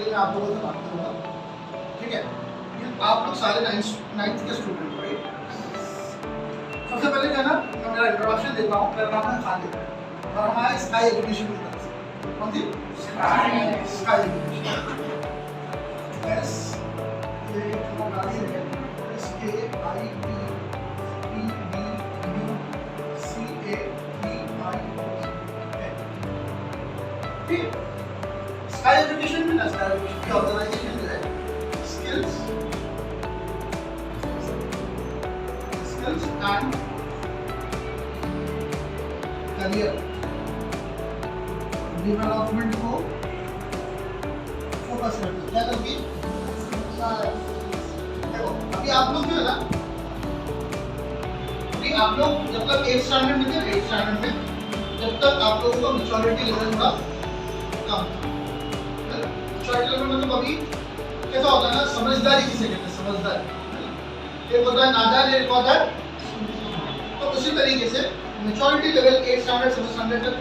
Detail में आप लोगों से बात करूँगा, ठीक है। ये आप लोग सारे नाइन्थ के स्टूडेंट हो, राइट। सबसे पहले क्या ना मैं मेरा इंट्रोडक्शन देता हूँ, मेरा नाम है खालिद और हमारा स्काई एजुकेशन की तरफ से। कौन सी? Sky Education. एस ए गाड़ी है, S K I T E D U C A T I है, ठीक। स्काई एजुकेशन में ना, स्काई एजुकेशन की ऑर्गेनाइजेशन जो है स्किल्स एंड करियर डेवलपमेंट को फोकस करती है। क्या करती है? देखो अभी आप लोग जो है ना, अभी आप लोग जब तक 8th स्टैंडर्ड में थे, 8th स्टैंडर्ड में जब तक आप लोगों का मैच्योरिटी लेवल थोड़ा कम है। मैच्योरिटी लेवल मतलब अभी कैसा होता है ना, समझदारी किसे कहते हैं? समझदारी। एक होता है नादान, एक होता है। तो उसी तरीके से maturity level 8th standard 7th standard तक,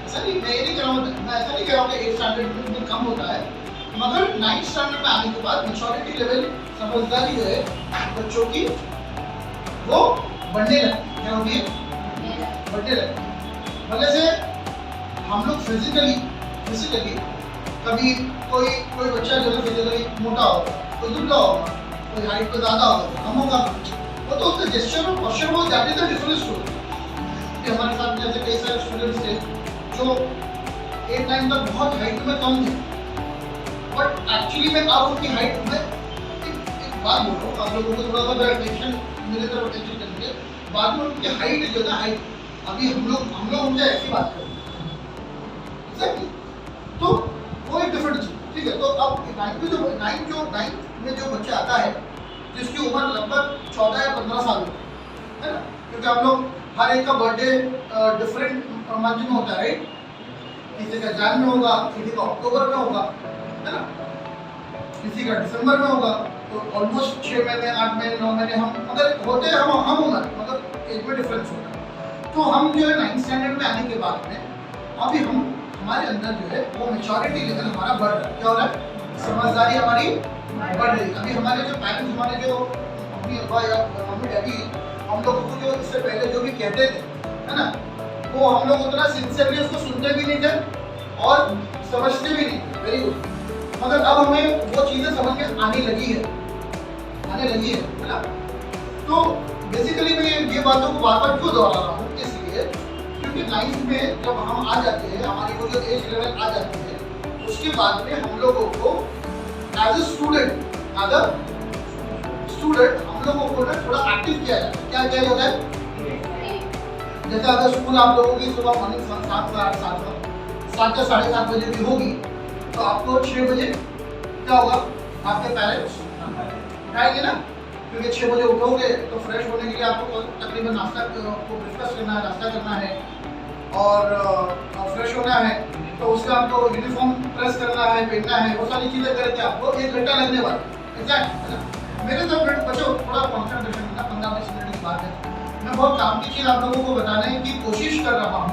ऐसा नहीं, मैं ये नहीं कह रहा हूँ, मैं ऐसा नहीं कह रहा हूँ कि 8th स्टैंडर्ड में कम होता है, मगर 9th स्टैंडर्ड में आने के बाद मैच्योरिटी लेवल, समझदारी जो है बच्चों की वो बढ़ने लगती है। क्या होती है? बढ़ने लगती है। भले से हम लोग फिजिकली कभी कोई बच्चा जो है फिजिकली मोटा होगा, कोई दुबला होगा, कोई हाइट पे ज़्यादा होगा, कम होगा, वो तो उसके जेस्चर और पोस्चर वो जाते थे डिफरेंस होते। हमारे साथ जैसे कई सारे स्टूडेंट्स थे जो 8th 9th तक बहुत हाइट में कम थे, बट एक्चुअली में आप उनकी हाइट में एक बात बोल रहा हूँ, आप लोगों को थोड़ा सा मेरा अटेंशन, मेरे तरफ अटेंशन करेंगे। बाद में उनकी हाइट जो है ना, हाइट अभी हम लोग उनसे ऐसी बात करेंगे, एग्जैक्टली। तो वो एक डिफरेंट चीज, ठीक है। तो अब 9th में जो बच्चा आता है जिसकी उम्र लगभग 14 या 15 साल है ना, क्योंकि हम लोग हर एक का बर्थडे डिफरेंट मंथ में होता है, राइट। किसी का जान में होगा, किसी का अक्टूबर में होगा, है ना, किसी का दिसंबर में होगा। तो ऑलमोस्ट 6 महीने 8 महीने 9 महीने हम अगर होते हैं, हम उम्र मतलब एज में डिफरेंस होता है। तो हम जो है 9th स्टैंडर्ड में आने के बाद में अभी हमारे अंदर जो है वो मैच्योरिटी लेवल हमारा बढ़ रहा है। क्या हो रहा है? समझदारी हमारी बढ़ रही है। अभी हमारे जो पेरेंट्स, हमारे जो मम्मी पापा या मम्मी डैडी हम लोगों को जो इससे पहले जो भी कहते थे, है ना, वो हम लोग उतना सिंसियरली उसको सुनते भी नहीं थे और समझते भी नहीं थे। Very good. मगर अब हमें वो चीज़ें समझ में आने लगी है ना। तो बेसिकली मैं ये बातों को बार बार क्यों दोहरा रहा हूँ? इसलिए क्योंकि 9th में जब हम आ जाते हैं, हमारी वो जो एज लेवल आ जाती है, उसके बाद में हम लोगों को एज अ स्टूडेंट हम लोगों को ना थोड़ा एक्टिव किया जाता है। क्या किया जाता है? जैसे अगर स्कूल आप लोगों की सुबह मॉर्निंग 7 या 7:30 बजे भी होगी, तो आपको 6 बजे क्या होगा? आपके पेरेंट्स उठाएंगे ना, क्योंकि 6 बजे उठोगे तो फ्रेश होने के लिए आपको तकरीबन नाश्ता को ब्रेकफास्ट करना है, नाश्ता करना है और फ्रेश होना है। तो उसका आपको यूनिफॉर्म प्रेस करना है, पहनना है, वो सारी चीज़ें करके आपको 1 घंटा लगने वाला है। एग्जैक्ट। मेरे तो बच्चों थोड़ा कॉन्सेंट्रेशन करना, 15-20 मिनट की बात है। मैं बहुत काम की चीज़ आप लोगों को बताने की कोशिश कर रहा हूँ।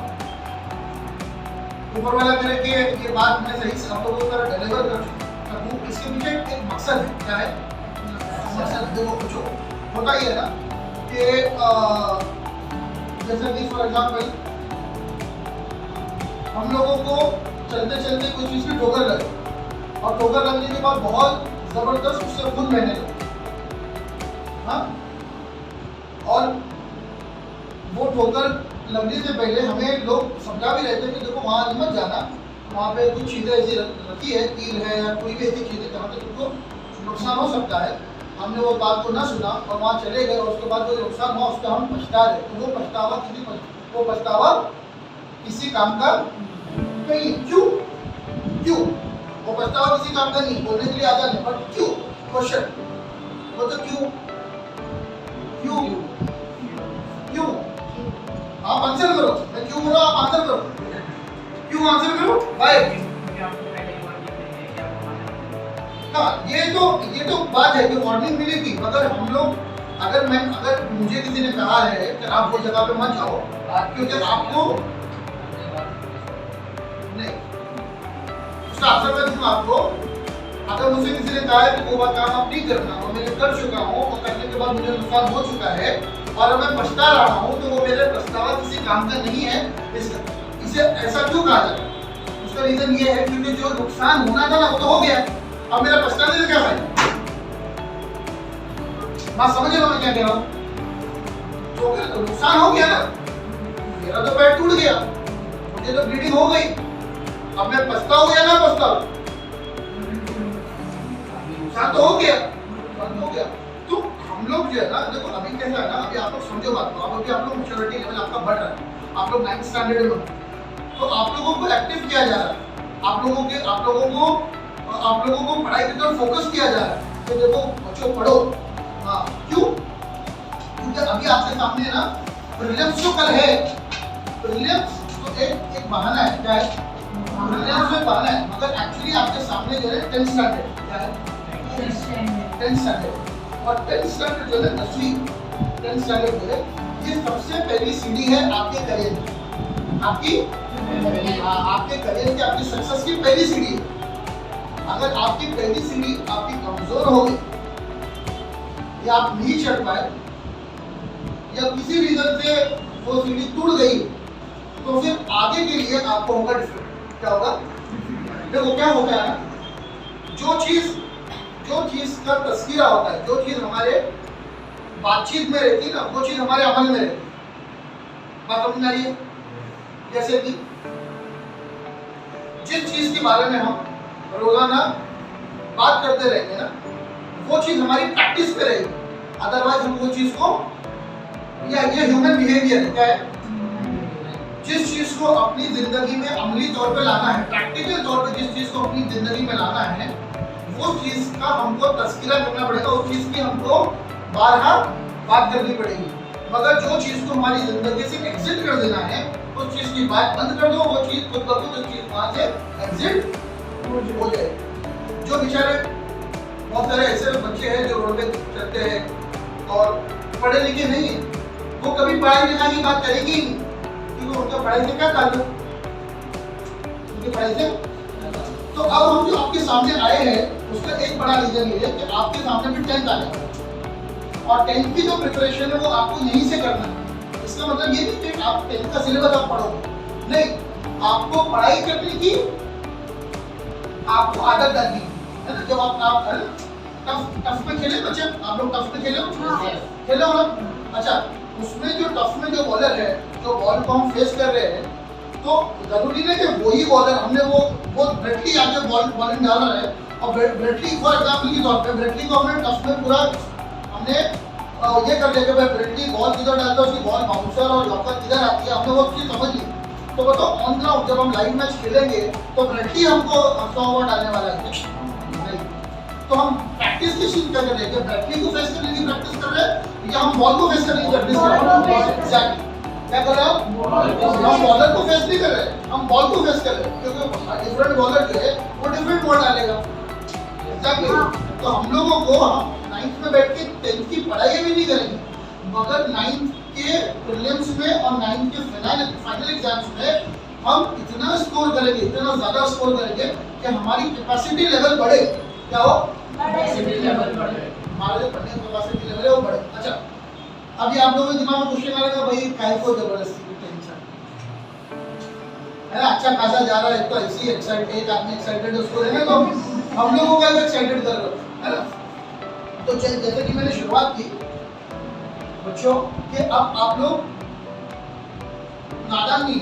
ऊपर वाला करे कि ये बात मैं सही से आप लोगों को डिलीवर करूँ, इसके पीछे एक मकसद है। क्या है मकसद? देखो पूछो, होता ही है ना कि जैसे कि फॉर एग्जाम्पल हम लोगों को चलते चलते कोई चीज़ की ठोकर लगे और ठोकर लगने के बाद बहुत जबरदस्त उससे खून बहने लगे, हाँ, और वो ठोकर लगने से पहले हमें लोग समझा भी रहे थे कि देखो वहाँ मत जाना, वहाँ पे कुछ चीज़ें ऐसी रखी है, कील है या कोई भी ऐसी चीज़ें जहाँ पे तुमको नुकसान हो सकता है। हमने वो बात को ना सुना और वहाँ चले गए और उसके बाद जो नुकसान हुआ उसका हम पछता रहे। तो वो पछतावा किसी काम का नहीं। क्यों वो पछतावा किसी काम का नहीं? बोलने के लिए आता नहीं, बट क्यों? क्वेश्चन वो तो क्यों आप आंसर करो। मैं क्यों बोल रहा हूँ, आप आंसर करो। क्यों आंसर करो? बाय। हाँ, ये तो बात है कि वार्निंग मिली थी, मगर हम लोग अगर मुझे किसी ने कहा है कि आप वो जगह पे मत जाओ क्योंकि आपको नहीं, उसका आंसर मैं दूंगा आपको अगर मुझसे किसी ने कहा है कि वो काम आप नहीं करना और मैं कर चुका हूँ और करने के बाद मुझे नुकसान हो चुका है और मैं पछता रहा हूँ, तो वो मेरे पछतावा किसी काम का नहीं है। इसे ऐसा क्यों कहा जाता है? उसका रीजन ये है क्योंकि जो नुकसान होना था ना वो तो हो गया, अब मेरा पछताने से क्या फायदा? बात समझ रहे हो मैं क्या कह रहा हूँ? तो नुकसान हो गया ना, मेरा तो पैर टूट गया, मुझे तो ब्लीडिंग हो गई, अब मैं पछताऊं या ना पछताऊं? नुकसान तो हो गया, नुकसान तो हो गया। तो हम लोग जो है ना, देखो अभी कैसा है ना, अभी आप लोग समझो बात को, अभी आप लोग मैच्योरिटी लेवल आपका बढ़ रहा है, आप लोग 9th स्टैंडर्ड में, तो आप लोगों को एक्टिव किया जा रहा है, आप लोगों को पढ़ाई की तरफ फोकस किया जा रहा है कि देखो बच्चों पढ़ो। हाँ, क्यों? क्योंकि अभी आपके सामने है ना प्रीलिम्स जो कल है, प्रीलिम्स तो एक बहाना है, क्या है? प्रीलिम्स में बहाना है, मगर एक्चुअली आपके सामने जो है 10th स्टैंडर्ड, क्या है? 10th standard. और 10th स्टैंडर्ड जो है 10वीं 10th स्टैंडर्ड जो है ये सबसे पहली सीढ़ी है आपके करियर की, आपके करियर की, आपकी सक्सेस की पहली सीढ़ी है। अगर आपकी पहली सीढ़ी आपकी कमजोर हो गई या आप नहीं चढ़ पाए या किसी रीजन से वो सीढ़ी टूट गई, तो फिर आगे के लिए आपको होगा डिफरेंट। क्या होगा? देखो क्या होता है ना, जो चीज का तस्कीरा होता है, जो चीज हमारे बातचीत में रहती है ना, वो चीज हमारे अमल में रहती है। बात समझ आ रही है? जैसे कि जिस चीज के बारे में हम रोजाना बात करते रहेंगे ना, वो चीज हमारी प्रैक्टिस पे रहेगी, अदरवाइज हम वो चीज को, या ये ह्यूमन बिहेवियर है, क्या है? जिस चीज को अपनी जिंदगी में अमली तौर पे लाना है, प्रैक्टिकल तौर पे जिस चीज को अपनी जिंदगी में लाना है, वो चीज का हमको तस्कीरा करना पड़ेगा, उस चीज की हमको बारहा बात करनी पड़ेगी। मगर जो चीज को हमारी जिंदगी से एग्जिट कर देना है, उस चीज की बात बंद कर दो, वो चीज खुद ब खुद उस चीज वहां से एग्जिट हो जाए। जो बेचारे बहुत सारे ऐसे बच्चे हैं जो रोड पे चलते हैं और पढ़े लिखे नहीं है, वो कभी पढ़ाई लिखाई की बात करेंगे ही नहीं, क्योंकि उनका पढ़ाई से क्या ताल्लुक? उनकी पढ़ाई से। तो अब हम जो आपके सामने आए हैं उसका एक बड़ा रीजन ये है कि आपके सामने भी 10th आ गया और 10th की जो प्रिपरेशन है वो आपको यहीं से करना है। इसका मतलब ये नहीं कि आप 10th का सिलेबस आप पढ़ोगे, नहीं, आपको पढ़ाई करने की आपको आदत डालनी है ना। जब आप टफ में खेले बच्चे, आप लोग टफ में खेले हो ना, अच्छा, उसमें जो टफ में जो बॉलर है, जो बॉल को हम फेस कर रहे हैं, तो जरूरी नहीं कि वही बॉलर, हमने वो ब्रेटली आके बॉलिंग डाल रहा है और ब्रेटली फॉर एग्जांपल के तौर पे ब्रेटली को हमने टफ में पूरा हमने ये कर लिया कि भाई ब्रेटली बॉल किधर डालता है, उसकी बॉल बाउंसर और यॉर्कर किधर आती है, हमने वो चीज समझ ली। तो बताओ ऑन ग्राउंड जब हम लाइव मैच खेलेंगे तो ब्रेटली हमको 100 ओवर डालने वाला है नहीं। तो हम प्रैक्टिस किस चीज कर रहे हैं? ब्रेटली को फेस करने की प्रैक्टिस कर रहे हैं या हम बॉल को फेस करने की प्रैक्टिस कर रहे हैं? एग्जैक्टली, क्या कर रहे हैं हम बॉलर को फेस नहीं कर रहे, हम बॉल को फेस कर रहे हैं, क्योंकि डिफरेंट बॉलर जो है वो डिफरेंट बॉल डालेगा। एग्जैक्टली। तो हम लोगों को हम 9th में बैठ के 10th की पढ़ाई भी नहीं करेंगे, मगर 9th के प्रीलिम्स में और 9th के फाइनल एग्जाम्स में हम इतना स्कोर करेंगे, इतना ज्यादा स्कोर करेंगे कि हमारी कैपेसिटी लेवल बढ़े। क्या हो? कैपेसिटी लेवल बढ़े, हमारे जो पढ़ने की कैपेसिटी लेवल है वो बढ़े। अच्छा, अभी आप लोगों के दिमाग में क्वेश्चन आएगा, भाई काय को जबरदस्ती की टेंशन है ना, अच्छा खासा जा रहा है तो ऐसी एक्साइटेड, एक आदमी एक्साइटेड है उसको देना, तो हम लोगों को एक्साइटेड कर रहे हो, है ना। तो जैसे कि मैंने शुरुआत की बच्चों कि अब आप लोग नादान नहीं,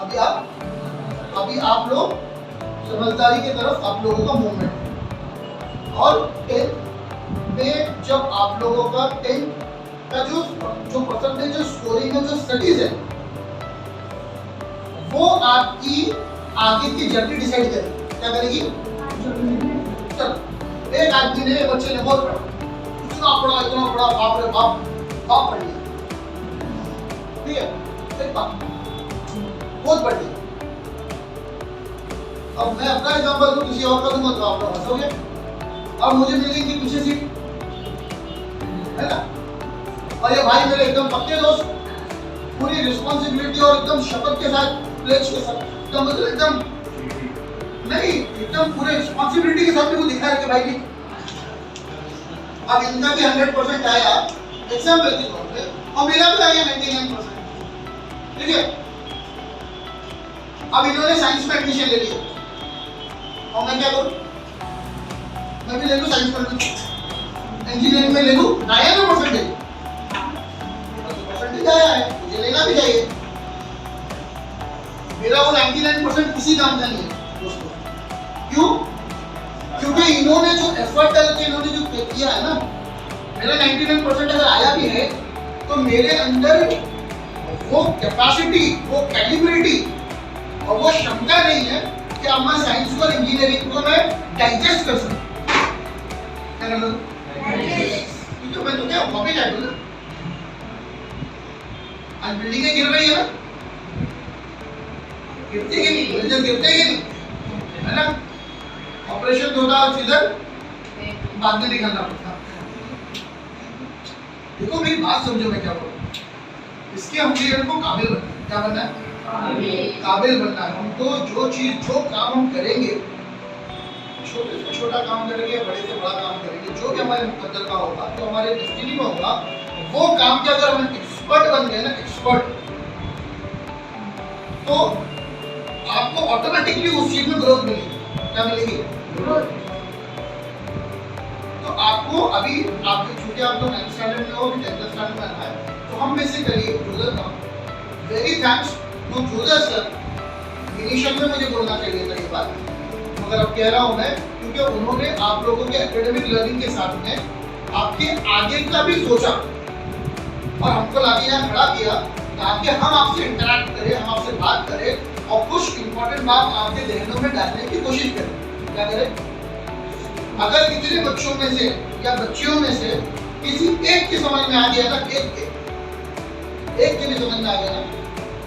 अभी आप लोग समझदारी की तरफ आप लोगों का मूवमेंट। और 10th में जब आप लोगों का 10th का जो परसेंटेज जो स्कोरिंग है, जो स्टडीज है, वो आपकी आगे की जर्नी डिसाइड करेगी। क्या करेगी? चलो, एक आदमी ने, बच्चे ने बहुत पढ़ा, इतना पढ़ा, बाप रे बाप पढ़ लिया, ठीक है, एक बात बहुत पढ़ लिया। अब मैं अपना एग्जांपल तो किसी और का दूंगा तो आप लोग हंसोगे। अब मुझे मिलेगी पीछे सीट, है ना, और ये भाई मेरे एकदम पक्के दोस्त, पूरी रिस्पॉन्सिबिलिटी और एकदम शपथ के साथ, प्लेज के साथ, एकदम नहीं एकदम पूरे रिस्पॉन्सिबिलिटी के साथ में वो दिखा है कि भाई जी अब इनका भी 100% आया एग्जाम्पल के तौर पे और मेरा भी आया 99%, ठीक है। अब इन्होंने साइंस में एडमिशन ले लिया और मैं क्या करूं, मैं भी ले लूं साइंस में, इंजीनियरिंग में ले लूं, आया ना परसेंटेज आया है, मुझे लेना भी चाहिए। मेरा वो 99% किसी काम का नहीं है दोस्तों। क्यों? क्योंकि इन्होंने जो एफर्ट करके इन्होंने जो किया है ना, मेरा 99% अगर आया भी है तो मेरे अंदर वो कैपेसिटी, वो कैलिब्रिटी और वो क्षमता नहीं है कि अब मैं साइंस को और इंजीनियरिंग को मैं डाइजेस्ट कर सकूं। क्या कर लूं? तो मैं तो क्या कॉपी कर दूं ना, आज बिल्डिंगें गिर रही है ना, गिरती कि नहीं, बिल्डिंग गिरते कि नहीं, है ना। ऑपरेशन होता है सीधर बाद में निकलना पड़ता। देखो मेरी बात समझो मैं क्या बोल रहा हूँ। इसके हम क्लियर को काबिल बनना है। क्या बनना है? काबिल बनना है। हमको जो चीज, जो काम हम करेंगे, छोटे से छोटा काम करेंगे, बड़े से बड़ा काम करेंगे, जो भी हमारे मुकद्दर का होगा, जो हमारे डेस्टिनी में होगा, वो काम के अगर हम एक्सपर्ट बन गए ना, एक्सपर्ट, तो आपको ऑटोमेटिकली उस चीज में ग्रोथ मिलेगी। क्या मिलेगी? ग्रोथ। तो आपको अभी आपके चूंकि आप लोग 9th स्टैंडर्ड में हो, 10th स्टैंडर्ड में आना है, तो हम में से करिए जोधर का very thanks to Jodhar sir. Initial में मुझे बोलना चाहिए था ये बात, मगर अब कह रहा हूं मैं, क्योंकि उन्होंने आप लोगों के एकेडमिक लर्निंग के साथ में आपके आगे का भी सोचा और हमको लाके यहाँ खड़ा किया ताकि हम आपसे इंटरैक्ट करें, हम आपसे बात करें और कुछ इंपॉर्टेंट बात आपके जहनों में डालने की कोशिश करें। क्या करें? अगर किसी बच्चों में से या बच्चियों में से किसी एक की समझ में आ गया ना, एक के भी समझ में आ गया ना,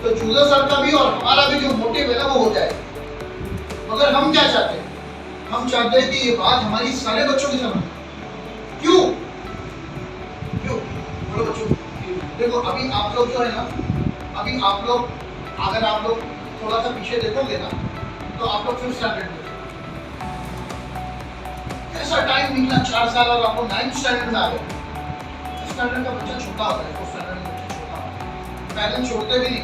तो जोधर सर का भी और हमारा भी जो मोटिव है ना वो हो जाए। मगर हम क्या चाहते हैं? हम चाहते हैं कि ये बात हमारी सारे बच्चों की समझ। क्यों? क्यों बोलो बच्चों? देखो अभी आप लोग जो है ना, अभी आप लोग अगर आप लोग थोड़ा सा पीछे देखोगे ना, तो आप लोग 5th स्टैंडर्ड में, ऐसा टाइम निकला 4 साल और आपको 9th स्टैंडर्ड में आ गए। 5th स्टैंडर्ड का बच्चा छोटा होता है, 4th स्टैंडर्ड का बच्चा छोटा होता है, पेरेंट्स छोड़ते भी नहीं।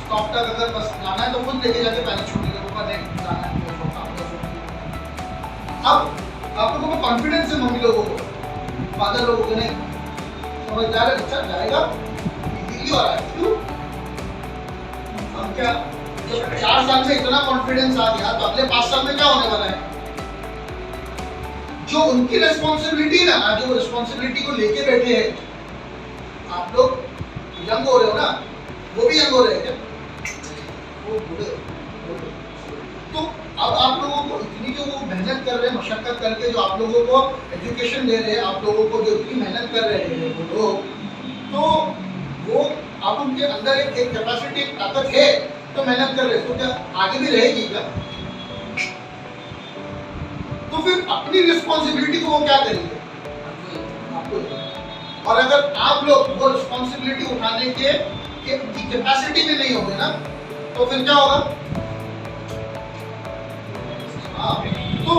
स्टॉप तक अगर बस जाना है तो खुद लेके जाके पेरेंट्स छोड़ देंगे, ऊपर नहीं जाना है तो छोटा। अब आप लोगों को कॉन्फिडेंस है, मम्मी लोगों को, फादर लोगों को नहीं, समझदार है बच्चा, जाएगा दिल्ली और आएगा। क्यों? हम क्या जब 4 साल में इतना कॉन्फिडेंस आ गया तो अगले 5 साल में क्या होने वाला है? जो उनकी रिस्पॉन्सिबिलिटी ना, जो रिस्पॉन्सिबिलिटी को लेके बैठे हैं, आप लोग यंग हो रहे हो ना, वो भी यंग हो रहे हैं क्या? वो बूढ़े। तो अब आप लोगों को इतनी जो वो मेहनत कर रहे हैं, मशक्कत करके जो आप लोगों को एजुकेशन दे रहे हैं, आप लोगों को जो इतनी मेहनत कर रहे हैं वो लोग, तो वो आप उनके अंदर एक कैपेसिटी, एक ताकत है तो मेहनत कर रहे हैं, तो क्या आगे भी रहेगी क्या? तो फिर अपनी रिस्पॉन्सिबिलिटी को वो क्या करेंगे? आपको। और अगर आप लोग वो रिस्पॉन्सिबिलिटी उठाने के कैपेसिटी में नहीं होंगे ना, तो फिर क्या होगा? हाँ, तो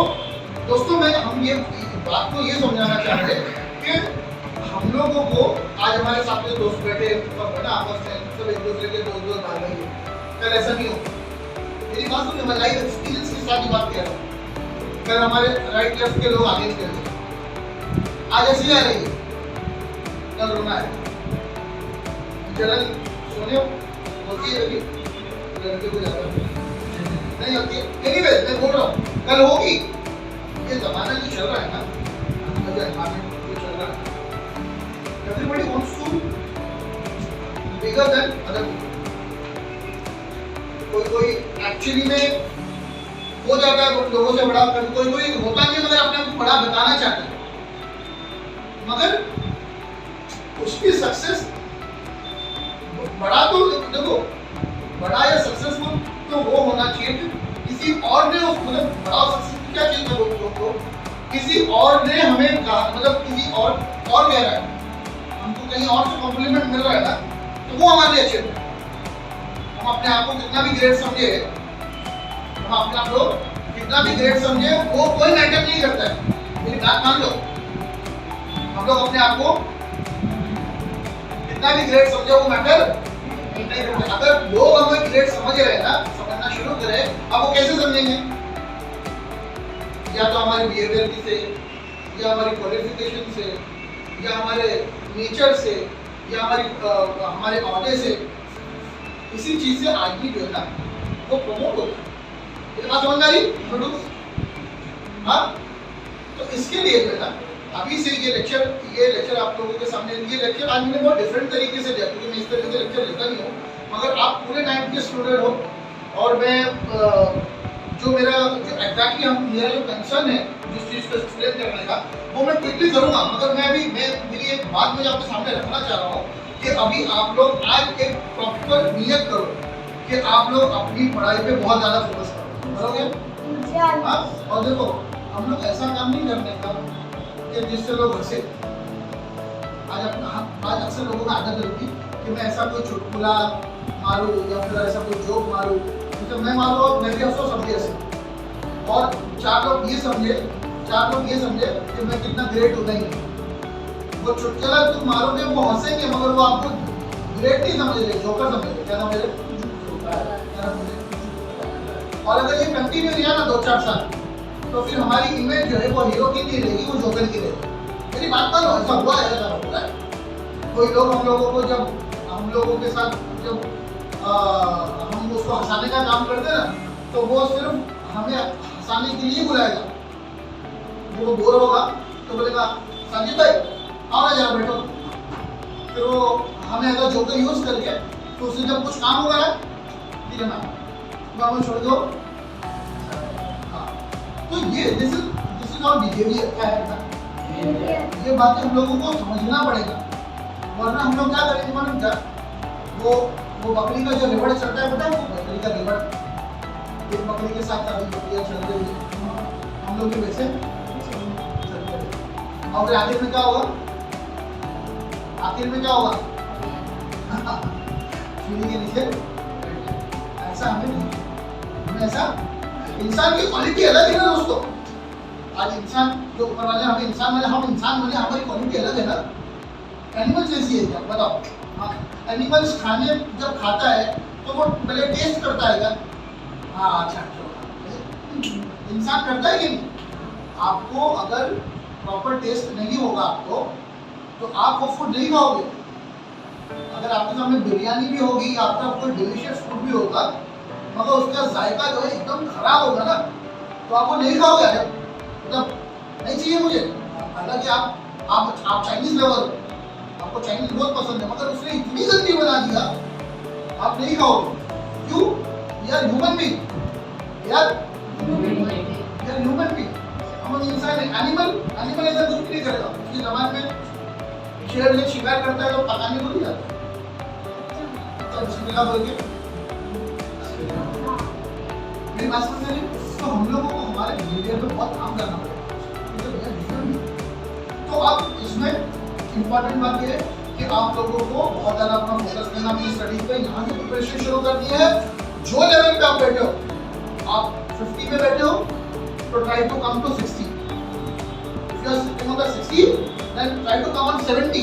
दोस्तों हम ये बात को ये समझाना चाह रहे हैं कि हम लोगों को आज हमारे साथ में दोस्त बैठे ना, आपस में सब एक दूसरे के दोस्त भाग रहे हैं, कल ऐसा नहीं हो। मेरी बात सुनिए, मैं लाइफ एक्सपीरियंस के साथ ही बात कर रहा हूँ। कल हमारे राइट लेफ्ट के लोग आगे निकल गए, आज ऐसी आ रही है, कल रोना है। जनरल सोनियो होती है अभी लड़के को ज्यादा नहीं होती है। एनीवे मैं बोल रहा हूँ कल होगी। ये जमाना जो चल रहा है ना, जो चल रहा है, everybody wants to bigger than other people। कोई एक्चुअली में हो जाता है लोगों से बड़ा, कोई होता नहीं मगर अपने आप को बड़ा बताना चाहता है, मगर उसकी सक्सेस बड़ा तो देखो, बड़ा या सक्सेसफुल तो वो होना चाहिए कि किसी और ने उस मतलब बड़ा सक्सेसफुल क्या चीज है वो किसी और ने हमें मतलब किसी और कह रहा है, हमको कहीं और से कॉम्प्लीमेंट मिल रहा है ना, तो वो हमारे लिए अचीवमेंट। हम अपने आप को कितना भी ग्रेट समझे, हम अपने आप को कितना भी ग्रेट समझे वो कोई मैटर नहीं करता है, मेरी बात मान लो। हम लोग अपने आप को कितना भी ग्रेट समझे वो मैटर नहीं करता। अगर लोग हमें ग्रेट समझ रहे हैं ना, समझना शुरू करें, अब वो कैसे समझेंगे? या तो हमारे बिहेवियर से, या हमारी क्वालिफिकेशन से, या हमारे नेचर से, या हमारे औहदे से। इसी चीज से आदमी जो है ना वो प्रमोट होता है। ये बात समझ आ रही? हाँ, तो इसके लिए जो है ना अभी से ये लेक्चर आप लोगों के सामने, ये लेक्चर आज मैंने बहुत डिफरेंट तरीके से दिया, क्योंकि मैं इस तरीके से लेक्चर लेता नहीं हूँ। मगर आप पूरे 9th के स्टूडेंट हो, और मैं जो एग्जैक्टली मेरा जो कंसर्न है जिस चीज़ को एक्सप्लेन करने का, वो मैं क्विकली करूँगा। मगर मेरी एक बात मुझे आपके सामने रखना चाह रहा हूँ कि अभी आप लोग आज एक प्रॉपर नियत करो कि आप लोग अपनी पढ़ाई पे बहुत ज़्यादा फोकस करोगे। हाँ, और देखो हम लोग ऐसा काम नहीं करने का कि जिससे लोग हंसे। आज अक्सर लोगों का आदत होती कि मैं ऐसा कोई चुटकुला मारूं या फिर ऐसा कोई जोक मारूं, तो मैं मारूं और मैं भी हंसो, सब भी हंसे, और चार लोग ये समझे कि मैं कितना ग्रेट हूं। नहीं, वो चुटकुला तुम मारोगे वो हंसेंगे, मगर वो आपको ग्रेट नहीं समझेंगे, जोकर समझेंगे। क्या समझेंगे? और अगर ये कंटिन्यू रहा ना 2-4 साल, तो फिर हमारी इमेज जो है वो हीरो की नहीं रहेगी, वो जोकर की रहेगी। मेरी बात मानो, ऐसा हुआ है, ऐसा होता है। कोई लोग हम लोगों के साथ जब हम उसको हंसाने का काम करते हैं ना, तो वो सिर्फ हमें हंसाने के लिए बुलाएगा। वो बोर होगा तो बोलेगा संजीत भाई आओ ना जरा बैठो, फिर वो हमें अगर जोकर यूज करके, तो उससे जब कुछ काम होगा ना, ठीक है ना, छोड़ दो। तो ये दिस इज नॉट बिहेवियर। क्या है? ये बातें हम लोगों को समझना पड़ेगा, वरना हम लोग क्या करेंगे मालूम क्या? वो बकरी का जो रिवट चलता है, पता है? वो बकरी का रिवट, एक बकरी के साथ सारी बकरियां चल रही है, हम लोग के वैसे चलते हैं। और फिर आखिर में क्या होगा? चूड़ी के नीचे ऐसा हमें ऐसा। इंसान की क्वालिटी अलग है ना दोस्तों। आज इंसान जो ऊपर वाले हम इंसान बने, हमारी क्वालिटी अलग है ना। एनिमल्स जैसी है क्या? बताओ। हाँ, एनिमल्स जब खाता है तो वो पहले टेस्ट करता है क्या? हाँ, अच्छा। इंसान करता है कि नहीं? आपको अगर प्रॉपर टेस्ट नहीं होगा आपको, तो आप वो फूड नहीं खाओगे। अगर आपके सामने बिरयानी भी होगी, आपका कोई डिलीशियस फूड भी होगा, मगर उसका जायका जो है एकदम खराब होगा ना, तो आप वो नहीं खाओगे। मतलब नहीं चाहिए मुझे। हालांकि आप चाइनीज लवर हो, आपको चाइनीज बहुत पसंद है, मगर उसने इतनी गंदी बना दिया, आप नहीं खाओगे। क्यों? यार ह्यूमन बीइंग, यार ह्यूमन बीइंग, हम इंसान है। एनिमल ऐसा कुछ नहीं करेगा। उसकी जबान में शेर जब शिकार करता है तो पकाने को नहीं जाता, तो बिस्मिल्लाह बोल के मेरी बात समझ रही। तो हम लोगों को हमारे बिहेवियर पे बहुत काम करना पड़ेगा। तो अब इसमें इम्पोर्टेंट बात ये है कि आप लोगों को बहुत ज़्यादा अपना फोकस करना अपनी स्टडीज पे, यहाँ से प्रिपरेशन शुरू करनी है। जो लेवल पे आप बैठे हो, आप 50 पे बैठे हो, तो try to come to 60। If you are sitting on the 60, then try to come on 70.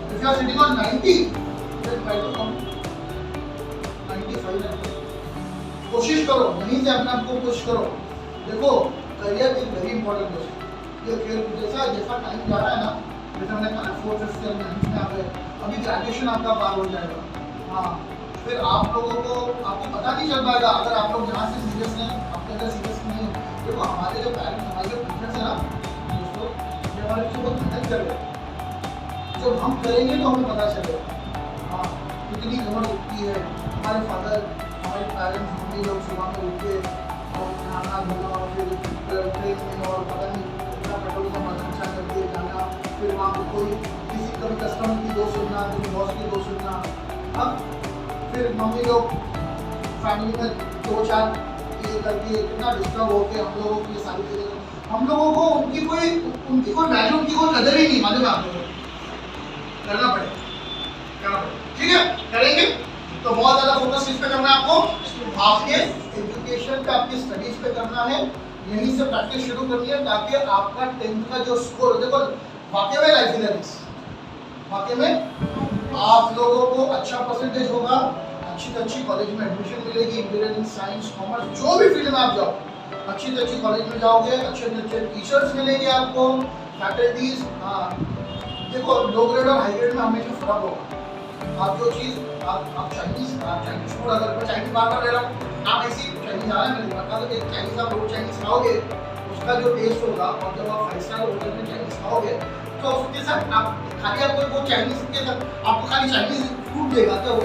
If you are sitting on 90, then try to come 95. कोशिश करो, वहीं से अपने आप को पुश करो। देखो, करियर इज वेरी इंपॉर्टेंट दोस्तों। ये फिर जैसा टाइम जा रहा है ना, जैसे मैंने कहा 4th 5th और 9th में आ गए, अभी ग्रेजुएशन आपका पार हो जाएगा। हाँ, फिर आप लोगों को आपको पता नहीं चल पाएगा अगर आप लोग यहाँ से सीरियस नहीं, आपके अंदर सीरियस नहीं हो। देखो हमारे जो पेरेंट्स, हमारे जो टीचर्स हैं ना दोस्तों, ये हमारे बच्चों को मेहनत कर रहे हैं। जब हम करेंगे तो हमें पता चलेगा हाँ कितनी उम्र उठती है। हमारे फादर, हमारे पेरेंट्स, मम्मी लोग सुबह में उठ के और नहाना धोना और फिर ट्रेन में और पता नहीं कितना पेट्रोल का खर्चा करके जाना, फिर वहाँ पर कोई किसी कभी कस्टमर की दोस्त सुनना, कभी बॉस की दोस्त सुनना। अब फिर मम्मी लोग फैमिली में 2-4 ये करके कितना डिस्टर्ब होके हम लोगों की सारी चीज़ें, हम लोगों को उनकी कोई वैल्यू, उनकी कोई कदर ही नहीं। मालूम है आप लोगों को करना पड़ेगा, ठीक है? करेंगे तो बहुत ज़्यादा फोकस किस पे करना है आपको? आपके एजुकेशन पे आपकी स्टडीज पे करना है, यहीं से प्रैक्टिस शुरू करनी है ताकि आपका 10th का जो स्कोर, देखो वाकई में लाइफ इज, वाकई में आप लोगों को अच्छा परसेंटेज होगा, अच्छी से अच्छी कॉलेज में एडमिशन मिलेगी, इंजीनियरिंग, साइंस, कॉमर्स, जो भी फील्ड में आप जाओ, अच्छी से अच्छी कॉलेज में जाओगे, अच्छे से अच्छे टीचर्स मिलेंगे आपको, फैकल्टीज। हाँ देखो, लो ग्रेड और हाई ग्रेड में हमेशा फर्क होगा। आप जो चीज़ आप चाइनीज फूड, अगर मैं चाइनीज बात कर रहा हूँ, आप ऐसी चाइनीज आ रहा है मेरे दिमाग में, तो एक चाइनीज आप रोड चाइनीज खाओगे, उसका जो टेस्ट होगा, और जब आप 5 स्टार होटल में चाइनीज खाओगे तो उसके साथ आप खाली आपको वो चाइनीज के साथ आपको खाली चाइनीज फूड देगा क्या? वो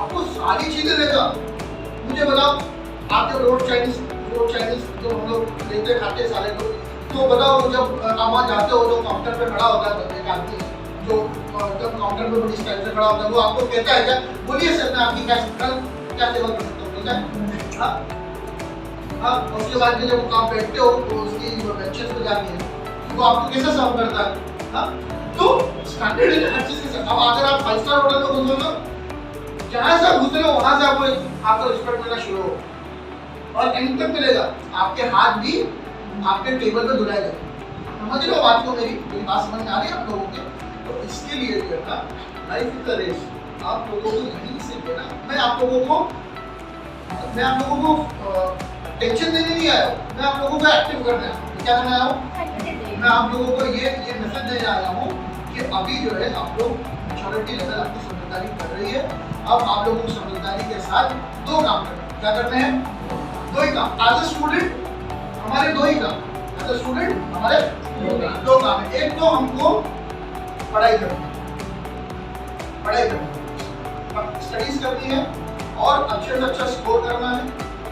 आपको सारी चीजें देगा। मुझे बताओ, आप जब रोड चाइनीज जो हम लोग लेते खाते सारे लोग, तो बताओ जब आप वहाँ जाते हो, जो काउंटर पे खड़ा होता है एक आदमी, जो जब काउंटर पे बड़ी स्टाइल से खड़ा होता है, वो आपको कहता है क्या, बोलिए सर मैं आपकी क्या सेवा कर सकता हूँ, ठीक है? हाँ, उसके बाद में जब आप बैठते हो तो उसकी जो बेंचेस पे जाती है, वो आपको कैसे सर्व करता है? हाँ, तो स्टैंडर्ड है हर चीज के साथ। अब अगर आप 5 स्टार होटल में घुस रहे हो, जहाँ से आप घुस रहे हो वहाँ से आपको रिस्पेक्ट मिलना शुरू होगा, और एंड तक मिलेगा। आपके हाथ भी आपके टेबल पे धुलाए जाएंगे। समझ रहे हो बात को? मेरी बात समझ में आ रही है आप लोगों के? तो इसके लिए जो है ना, लाइफ इज द रेस। आप लोगों को यहीं से लेना, मैं आप लोगों को टेंशन देने नहीं आया हूँ, मैं आप लोगों को एक्टिव करने आया हूँ। क्या करने आया हूँ? मैं आप लोगों को ये मैसेज देने आया हूँ कि अभी जो है आप लोग मैच्योरिटी लेवल, आपकी समझदारी बढ़ रही है। अब आप लोगों को समझदारी के साथ 2 काम करना है। क्या करने हैं? 2 ही काम। एज अ स्टूडेंट हमारे 2 ही काम, एज अ स्टूडेंट हमारे 2 काम है। एक तो हमको पढ़ाई करनी है, स्टडीज करनी है, और अच्छे से अच्छा स्कोर करना है,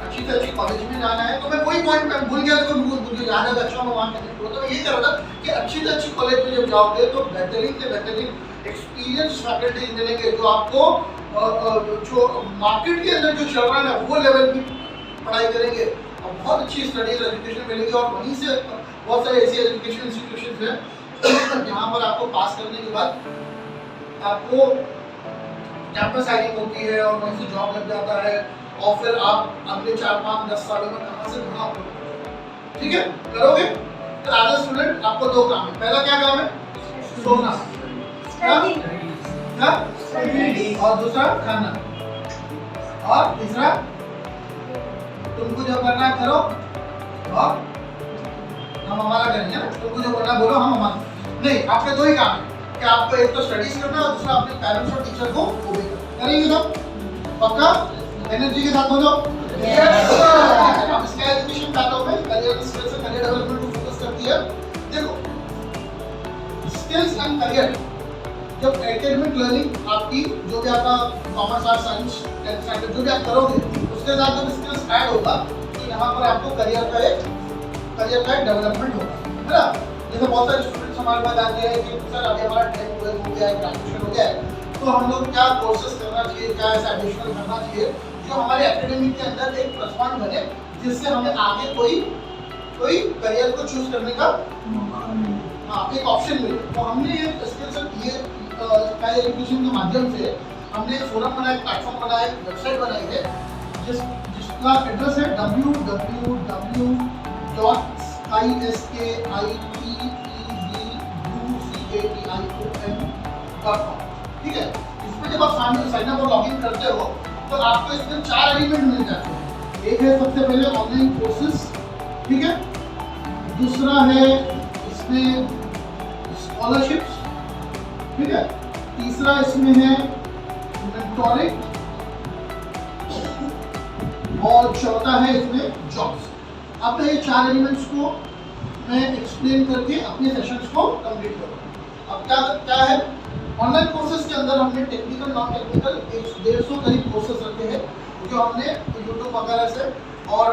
अच्छी से अच्छी कॉलेज में जाना है। तो मैं कोई पॉइंट में भूल गया, तो मुझे याद है, अच्छा मैं वहाँ कनेक्ट हुआ, तो मैं ये कर रहा था कि अच्छी से अच्छी कॉलेज में जब जाओगे तो बेहतरीन से बेहतरीन एक्सपीरियंस फैकल्टीज मिलेंगे, जो आपको जो मार्केट के अंदर जो चल रहा है ना, वो लेवल की पढ़ाई करेंगे, और बहुत अच्छी स्टडीज एजुकेशन मिलेगी। और वहीं से बहुत सारे ऐसी एजुकेशन इंस्टीट्यूशन है जहाँ पर आपको पास करने के बाद आपको कैंपस हायरिंग होती है, और वहीं से जॉब लग जाता है, और फिर आप अगले 4, 5, 10 सालों में कहाँ से कहाँ, ठीक है, करोगे। तो एज अ स्टूडेंट आपको 2 काम है। पहला क्या काम है? सोना, और दूसरा खाना, और तीसरा तुमको जो करना है करो, और हम हमारा करेंगे। तुमको जो करना बोलो, हम हमारा नहीं। आपके 2 ही काम है कि आपको एक तो स्टडीज करना है, और दूसरा अपने पेरेंट्स और टीचर को ओबे करना। करेंगे सब? पक्का? एनर्जी के साथ बोलो। अब इसका एजुकेशन पैटर्न में करियर स्किल्स और करियर डेवलपमेंट को फोकस करती है। देखो, स्किल्स एंड करियर, जब एकेडमिक लर्निंग आपकी, जो भी आपका commerce, arts, science, 10th standard जो भी आप करोगे, उसके साथ जब स्किल्स ऐड होगा तो यहाँ पर आपको करियर का एक डेवलपमेंट होगा, है ना? जैसे बहुत सारे स्टूडेंट्स हमारे पास आते हैं कि सर अभी हमारा 10th हो गया है, ग्रेजुएशन हो गया है, तो हम लोग क्या कोर्सेज करना चाहिए, क्या ऐसा एडिशनल करना चाहिए जो हमारे एकेडमिक के अंदर एक प्लस पॉइंट बने, जिससे हमें आगे कोई करियर को चूज करने का एक ऑप्शन मिले। तो हमने ये स्किल्स एजुकेशन के माध्यम से हमने एक फोरम बनाया, प्लेटफॉर्म बनाया, वेबसाइट बनाई है, जिसका एड्रेस है www.skitebucatiom.com। ठीक है, इसमें जब आप साइन अप और लॉगिन करते हो तो आपको इसमें 4 एलिमेंट मिल जाते हैं। एक है सबसे पहले ऑनलाइन कोर्सेज, ठीक है, दूसरा है इसमें स्कॉलरशिप्स, ठीक है, तीसरा इसमें है मेंटोरिंग, और चौथा है इसमें जॉब्स। अब ये 4 एलिमेंट्स को मैं एक्सप्लेन करके अपने सेशंस को कंप्लीट करूँगा। अब क्या है, ऑनलाइन कोर्सेज के अंदर हमने टेक्निकल, नॉन टेक्निकल 150 करीब कोर्सेज रखे हैं, जो हमने यूट्यूब वगैरह से, और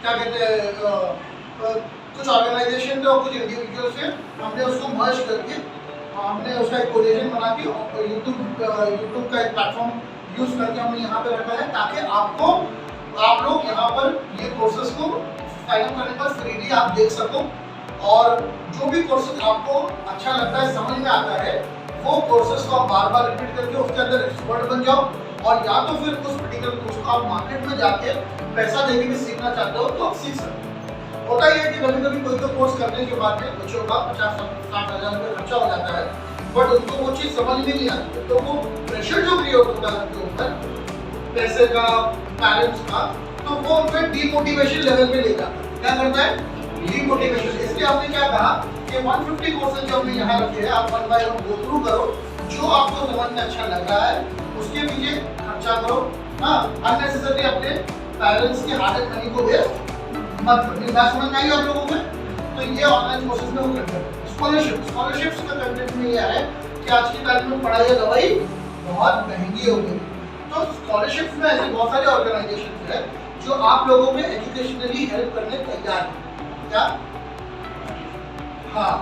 क्या कहते हैं, कुछ ऑर्गेनाइजेशन से और कुछ इंडिविजुअल से हमने उसको मर्ज करके हमने उसका एक कोलेजन बना के यूट्यूब का एक प्लेटफॉर्म यूज करके हमने यहाँ पे रखा है, ताकि आप लोग यहाँ पर ये कोर्सेज को साइन अप करने पर फ्रीली आप देख सको, और जो भी कोर्सेज आपको अच्छा लगता है, समझ में आता है, वो कोर्सेज को आप बार बार रिपीट करके उसके अंदर एक्सपर्ट बन जाओ, और या तो फिर उस पर्टिकुलर कोर्स को आप मार्केट में जाके पैसा देके भी सीखना चाहते हो तो आप सीख सकते हो। होता ही है कि कभी कभी कोई तो कोर्स करने के बाद में बच्चों का 50-60 हज़ार रुपये खर्चा हो जाता है, बट उनको वो चीज़ समझ में नहीं आती है, तो वो प्रेशर जो क्रिएट होता है उनके ऊपर पैसे का, पेरेंट्स का, तो वो उनको डीमोटिवेशन लेवल पे ले जाता है। क्या करता है? डीमोटिवेशन। इसलिए हमने क्या कहा कि 150 कोर्सेज जो हमने यहाँ रखे हैं, आप 1 बाय 1 गो थ्रू करो, जो आपको समझ में अच्छा लग रहा है उसके पीछे खर्चा करो। हाँ, अननेसेसरी अपने पेरेंट्स की हार्ड एंड मनी को वेस्ट मत करो। बात समझ में आई आप लोगों में? तो ये ऑनलाइन कोर्सेज में वो करते हैं। स्कॉलरशिप्स का कंटेंट में ये है कि आज के टाइम में पढ़ाई दवाई बहुत महंगी हो गई, तो स्कॉलरशिप्स में ऐसे बहुत सारे ऑर्गेनाइजेशन है जो आप लोगों में एजुकेशनली हेल्प करने तैयार है। क्या? हाँ,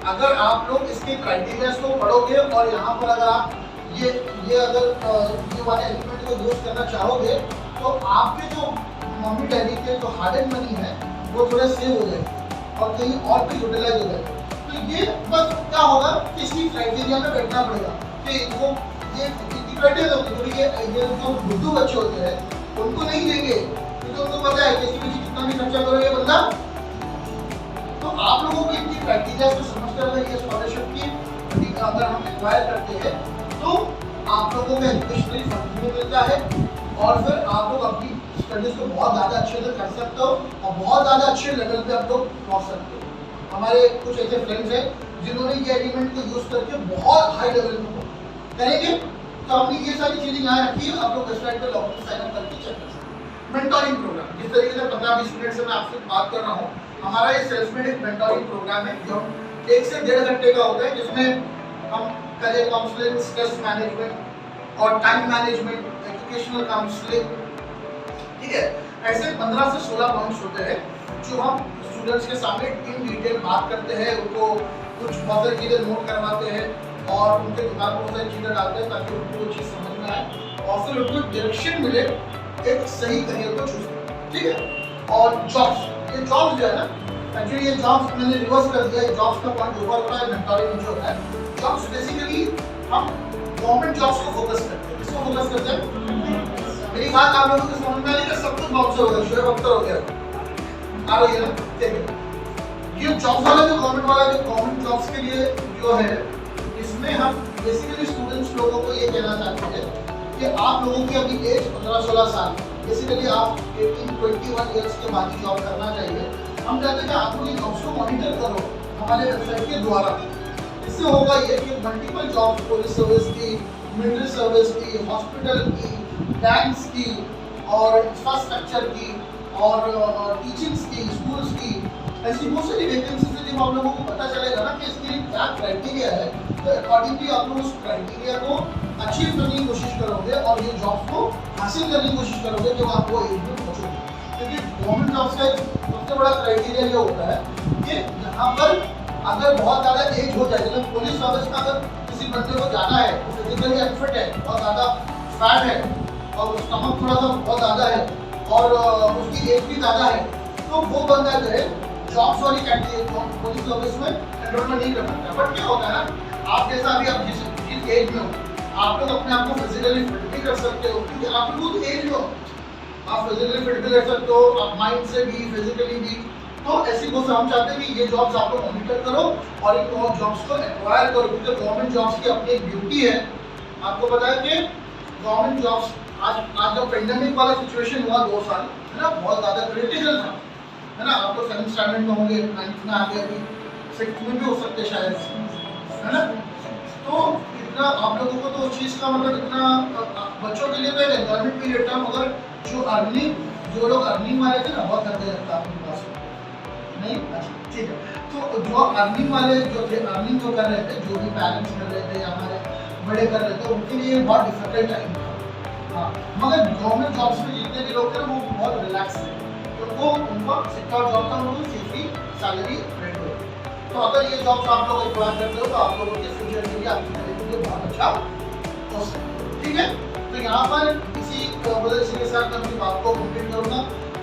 अगर आप लोग इसके क्राइटेरिया को पढ़ोगे और यहाँ पर अगर आप ये वाले एलिमेंट को यूज करना चाहोगे तो आपके जो मम्मी डैडी के जो हार्ड एंड मनी है वो थोड़ा सेव हो जाएगी और कहीं और भी यूटिलाइज हो जाएगी। तो ये बस क्या होगा कि इसकी क्राइटेरिया में बैठना पड़ेगा कि वो ये क्राइटेरिया होती है। ये जो बुद्धू बच्चे होते हैं उनको नहीं देंगे क्योंकि उनको पता है कि इसके पीछे कितना भी खर्चा करो ये बंदा। तो आप लोगों की इनकी क्राइटेरिया को समझकर अगर ये स्कॉलरशिप की अगर हम एक्वायर करते हैं तो आप लोगों को एजुकेशनली फंड भी मिलता है और फिर आप लोग अपनी स्टडीज को बहुत ज़्यादा अच्छे से कर सकते हो और बहुत ज़्यादा अच्छे लेवल पे आप लोग पहुँच सकते हो। हमारे कुछ ऐसे फ्रेंड्स हैं जिन्होंने ये एलिमेंट को यूज़ करके बहुत हाई लेवल पे करेंगे। तो हमने ये सारी चीज़ें यहाँ रखी है, आप लोग वेबसाइट पर लॉग इन साइन अप करके चेक कर सकते हैं। मेंटोरिंग प्रोग्राम, जिस तरीके से 15-20 मिनट से मैं आपसे बात कर रहा हूँ, हमारा ये सेल्समेन एक मेंटोरिंग प्रोग्राम है जो 1 से 1.5 घंटे का होता है, जिसमें हम करियर काउंसलिंग, स्ट्रेस मैनेजमेंट और टाइम मैनेजमेंट, एजुकेशनल काउंसलिंग, ठीक है, ऐसे 15 से 16 पॉइंट्स होते हैं जो हम स्टूडेंट्स के सामने इन डिटेल बात करते हैं, उनको कुछ बहुत सारी चीज़ें नोट करवाते हैं और उनके दिमाग में बहुत सारी चीज़ें डालते हैं ताकि उनको वो चीज़ समझ में आए और फिर उनको डायरेक्शन मिले एक सही करियर को चूज करें। ठीक है, और जॉब्स, ये जॉब्स जो है ना, एक्चुअली ये जॉब्स मैंने रिवर्स कर दिया है, जॉब्स का पॉइंट ऊपर होता है, मेंटोरिंग जो होता है। जॉब्स बेसिकली हम गवर्नमेंट जॉब्स को फोकस करते हैं। किसको फोकस करते हैं? मेरी बात आप लोगों को समझ में आ रही है? सब कुछ बॉक्स हो गया, शेयर बक्तर हो गया, आ रही है ना? देखिए, ये जॉब्स वाला जो गवर्नमेंट जॉब्स के लिए जो है, इसमें हम बेसिकली स्टूडेंट्स लोगों को ये कहना चाहते हैं कि आप लोगों की अभी एज 15-16 साल, बेसिकली आप 18-21 ईयर्स के बाद ही जॉब करना चाहिए। हम चाहते हैं कि आप लोग जॉब्स को मॉनिटर करो हमारे वेबसाइट के द्वारा। इससे होगा ये कि मल्टीपल जॉब्स, पुलिस सर्विस की, मिलिट्री सर्विस की, हॉस्पिटल की, बैंक्स की और इंफ्रास्ट्रक्चर की और टीचिंग्स की, स्कूल्स की, ऐसी बहुत सारी वैकेंसीज है। जब आप लोगों को पता चलेगा ना कि इसके लिए क्या क्राइटेरिया है, तो अकॉर्डिंगली आप लोग उस क्राइटेरिया को अचीव करने की कोशिश करोगे और ये जॉब्स को हासिल करने की कोशिश करोगे जब आप वो एज में पहुँचोगे। क्योंकि गवर्नमेंट जॉब्स का सबसे बड़ा क्राइटेरिया ये होता है कि यहाँ पर अगर बहुत ज़्यादा एज हो जाए, जैसे पुलिस सर्विस में अगर किसी बंदे को जाना है, फिजिकली अनफिट है, बहुत ज़्यादा फैट है और स्टमक थोड़ा सा बहुत ज़्यादा है और उसकी एज भी ज़्यादा है, तो वो बंदा जो है जॉब्स वाली कैटेगरी पुलिस सर्विस में एनरोलमेंट नहीं कर सकता। बट क्या होता है ना, आप जैसा अभी आप जिस एज में हो, आप लोग अपने आप को फिजिकली फिट भी कर सकते हो क्योंकि आप लोग एज में हो, आप फिजिकली फिट भी कर सकते हो, आप माइंड से भी, फिजिकली भी। तो ऐसी कोर्स हम चाहते हैं कि ये जॉब्स आप लोग मॉनिटर करो और इन जॉब्स को एक्वायर करो, क्योंकि गवर्नमेंट जॉब्स की अपनी एक ब्यूटी है। आपको पता है कि गवर्नमेंट जॉब्स आज जो पेंडेमिक वाला सिचुएशन हुआ 2 साल, है ना, बहुत ज़्यादा क्रिटिकल था, है ना। आप लोग 7th स्टैंडर्ड में होंगे, 9th में आ गए, अभी 6th में भी हो सकते शायद, है ना। तो इतना आप लोगों को तो उस चीज़ का मतलब इतना बच्चों के लिए तो एक एंजॉयमेंट पीरियड था, मगर जो लोग अर्निंग वाले थे ना, बहुत करते लगता आपके पास नहीं। अच्छा ठीक है, तो जो अर्निंग वाले जो थे, अर्निंग जो कर रहे थे, जो भी पेरेंट्स कर रहे थे या हमारे बड़े कर रहे थे, उनके लिए बहुत डिफिकल्ट टाइम था। हाँ, मगर गवर्नमेंट जॉब्स में जितने भी लोग थे वो बहुत रिलैक्स थे, उनको उनका सिक्योर जॉब था, उनको सेफली सैलरी रेट हो। तो अगर ये जॉब्स आप लोग एक्वायर करते हो तो आप लोगों के फ्यूचर के लिए, आपकी लाइफ के लिए बहुत अच्छा हो सकता है। ठीक है, तो यहाँ पर इसी वजह के साथ मैं अपनी बात को कंप्लीट करूँगा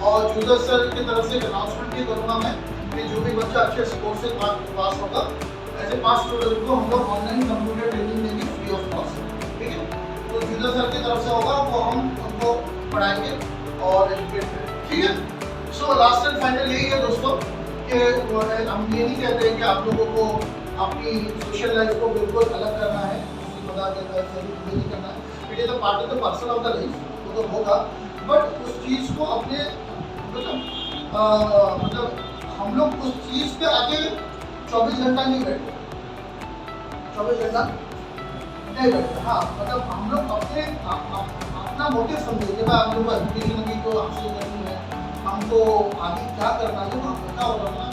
और यूजर सर की तरफ से अनाउंसमेंट भी करूँगा मैं कि जो भी बच्चा अच्छे स्कोर से पास होगा, ऐसे 5 स्टूडेंट को हम लोग ऑनलाइन कंप्यूटर ट्रेनिंग देंगे फ्री ऑफ कॉस्ट। ठीक है, तो यूजर सर की तरफ से होगा, वो पढ़ाएंगे और एजुकेट करेंगे, ठीक है। सो लास्ट एंड फाइनल यही है दोस्तों कि हम ये नहीं कहते हैं कि आप लोगों को अपनी सोशल लाइफ को बिल्कुल अलग करना है, बता देता है सही नहीं करना है। It is a part of the person of the life, वो तो होगा, बट उस चीज़ को अपने मतलब हम लोग उस चीज़ पे आके 24 घंटा नहीं बैठते, 24 घंटा नहीं बैठते। हाँ मतलब हम लोग अपना मोटिव समझे कि भाई हम लोग को एजुकेशन की तो हासिल करनी है, हमको आगे क्या करना है, वहाँ पता होगा ना।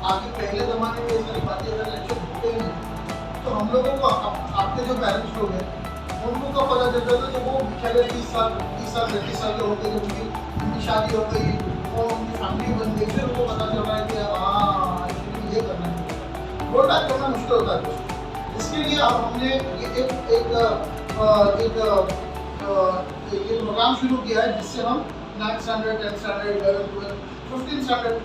आगे पहले ज़माने में ये सारी बातें अगर लेक्चर होते ही नहीं तो हम लोगों को आपके जो पेरेंट्स लोग हैं उनको कब पता चलता था जब वो खेले 30 साल 35 साल के होते, जब उनकी शादी हो गई और उनकी फैमिली बन गई, फिर उनको पता चल रहा है कि हाँ एक्चुअली ये करना है। वो टाइप करना मुश्किल होता है। इसके लिए अब हमने एक प्रोग्राम शुरू किया है जिससे हम 9th standard 10th standard 11th 12th 15th standard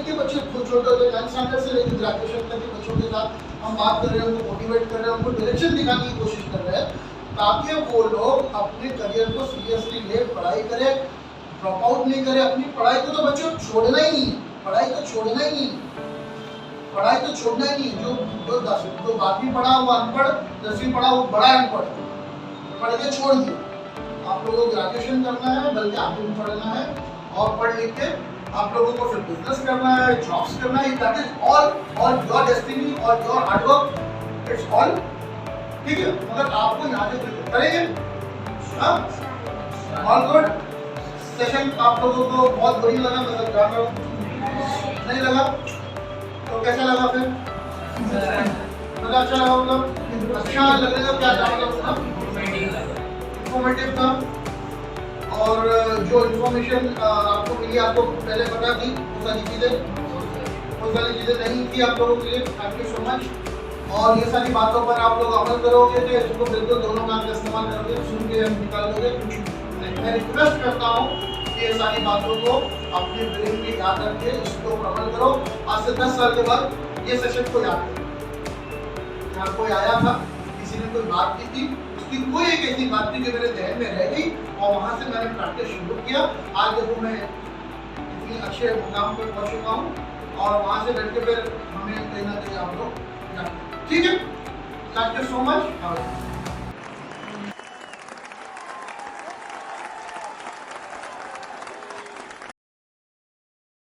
के बच्चे छोटे होते 9th स्टैंडर्ड से लेकर ग्रेजुएशन तक के बच्चों के साथ हम बात कर रहे हैं, उनको मोटिवेट कर रहे हैं, उनको डायरेक्शन दिखाने की कोशिश कर रहे हैं ताकि वो लोग अपने करियर को सीरियसली ले, पढ़ाई करें, ड्रॉप आउट नहीं करें। अपनी पढ़ाई को तो बच्चों छोड़ना ही नहीं, पढ़ाई तो छोड़ना ही नहीं, पढ़ाई तो छोड़ना ही नहीं। जो 12वीं पढ़ा वो अनपढ़, 10वीं पढ़ा वो बड़ा अनपढ़, पढ़ के छोड़ दिया। आप लोगों को ग्रेजुएशन करना है, बल्कि आगे भी पढ़ना है और पढ़ लिख के आप लोगों को फिर बिजनेस करना है, जॉब्स करना है। That is all your destiny और your hard work, it's all, ठीक है। मगर आपको यहाँ से करेंगे, ऑल गुड। सेशन आप लोगों को बहुत बोरिंग लगा, मैं सब जान रहा हूँ, नहीं लगा तो कैसा लगा फिर? मतलब अच्छा लगा, मतलब अच्छा लगेगा क्या था, मतलब इंफॉर्मेटिव था। और जो इंफॉर्मेशन आपको मिली, आपको पहले पता थी वो सारी चीज़ें नहीं थी आप लोगों के लिए। Thank you so much. और ये सारी बातों पर आप लोग अमल करोगे तो इसको बिल्कुल दोनों काम का इस्तेमाल करोगे, सुन के हम निकाल दोगे। मैं रिक्वेस्ट करता हूँ कि ये सारी बातों को अपने ब्रेन में याद रखिए, इसको अमल करो। आज से 10 साल के बाद ये सेशन को याद करो। यहाँ कोई आया था, किसी ने कोई बात की थी, उसकी कोई एक ऐसी बात थी जो मेरे ध्यान में रह गई और वहाँ से मैंने प्रैक्टिस शुरू किया। आज देखो मैं इतनी अच्छे मुकाम पर पहुँच चुका हूँ और वहाँ से बैठ के फिर हमें कहीं ना कहीं आप लोग, ठीक है। Thank you so much.